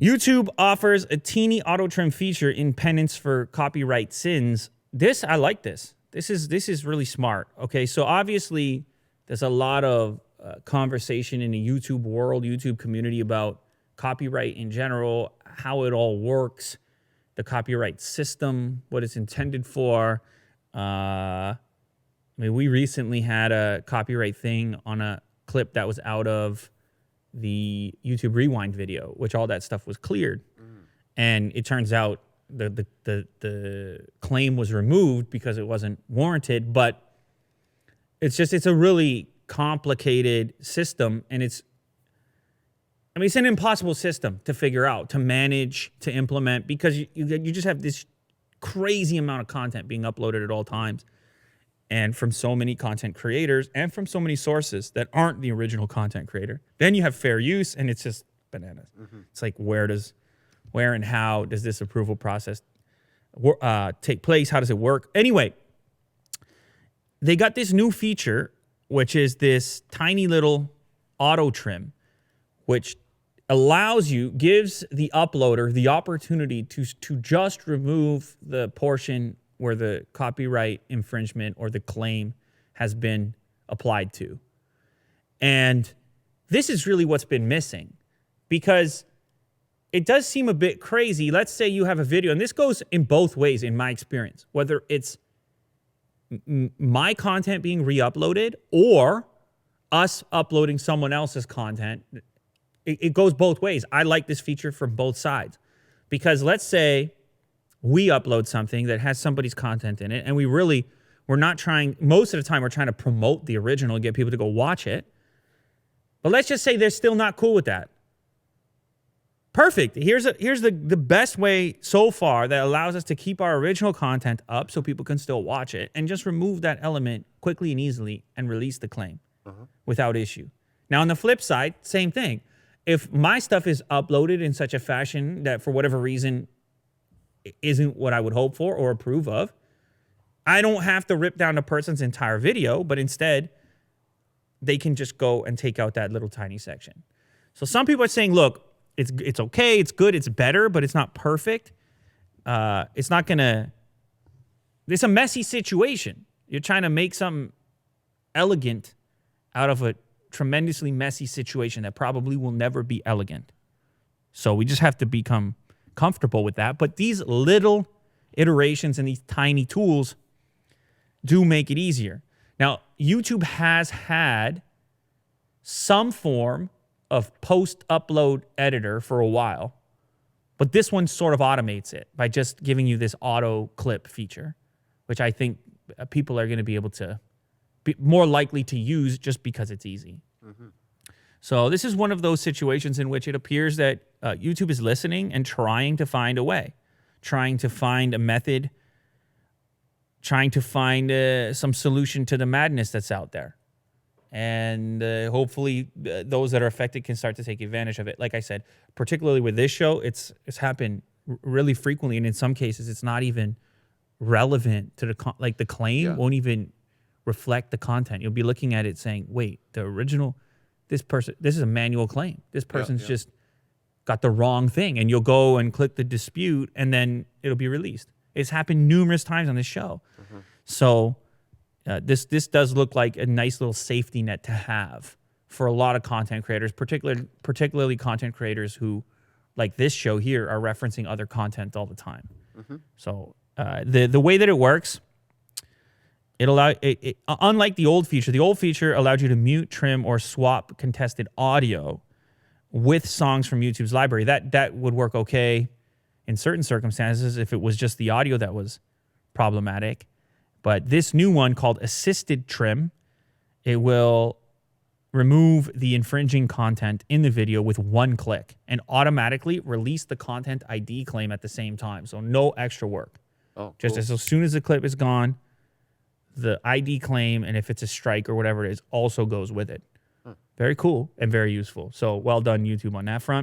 YouTube offers a teeny auto trim feature in penance for copyright sins. I like this. This is really smart. Okay, so obviously there's a lot of conversation in the YouTube world, YouTube community about copyright in general, how it all works, the copyright system, what it's intended for. I mean, we recently had a copyright thing on a clip that was out of the YouTube Rewind video, which all that stuff was cleared. And it turns out the claim was removed because it wasn't warranted, but it's a really complicated system, and it's an impossible system to figure out, to manage, to implement, because you just have this crazy amount of content being uploaded at all times, and from so many content creators and from so many sources that aren't the original content creator. Then you have fair use, and it's just bananas. It's like, where and how does this approval process take place? How does it work? Anyway, they got this new feature, which is this tiny little auto trim, which gives the uploader the opportunity to just remove the portion where the copyright infringement or the claim has been applied to. And this is really what's been missing, because it does seem a bit crazy. Let's say you have a video, and this goes in both ways in my experience, whether it's my content being re-uploaded or us uploading someone else's content. It goes both ways. I like this feature from both sides, because let's say we upload something that has somebody's content in it, and we're not trying, most of the time we're trying to promote the original, get people to go watch it. But let's just say they're still not cool with that. Perfect. Here's the best way so far that allows us to keep our original content up so people can still watch it, and just remove that element quickly and easily and release the claim without issue. Now, on the flip side, same thing. If my stuff is uploaded in such a fashion that for whatever reason isn't what I would hope for or approve of, I don't have to rip down the person's entire video, but instead they can just go and take out that little tiny section. So some people are saying, look, it's okay, it's good, it's better, but it's not perfect. It's a messy situation. You're trying to make something elegant out of a tremendously messy situation that probably will never be elegant. So we just have to become comfortable with that. But these little iterations and these tiny tools do make it easier. Now, YouTube has had some form of post-upload editor for a while, but this one sort of automates it by just giving you this auto clip feature, which I think people are going to be able to be more likely to use just because it's easy. So this is one of those situations in which it appears that YouTube is listening and trying to find a way, trying to find a method, trying to find some solution to the madness that's out there. And hopefully those that are affected can start to take advantage of it. Like I said, particularly with this show, it's happened really frequently, and in some cases, it's not even relevant to the claim won't even reflect the content. You'll be looking at it saying, "Wait, the original, this is a manual claim. This person's just got the wrong thing," and you'll go and click the dispute, and then it'll be released. It's happened numerous times on this show, so. This does look like a nice little safety net to have for a lot of content creators, particularly content creators who, like this show here, are referencing other content all the time. So the way that it works, unlike the old feature allowed you to mute, trim, or swap contested audio with songs from YouTube's library. That would work okay in certain circumstances if it was just the audio that was problematic. But this new one called Assisted Trim, it will remove the infringing content in the video with one click and automatically release the content ID claim at the same time. So no extra work. Just as soon as the clip is gone, the ID claim, and if it's a strike or whatever it is, also goes with it. Very cool and very useful. So well done, YouTube, on that front.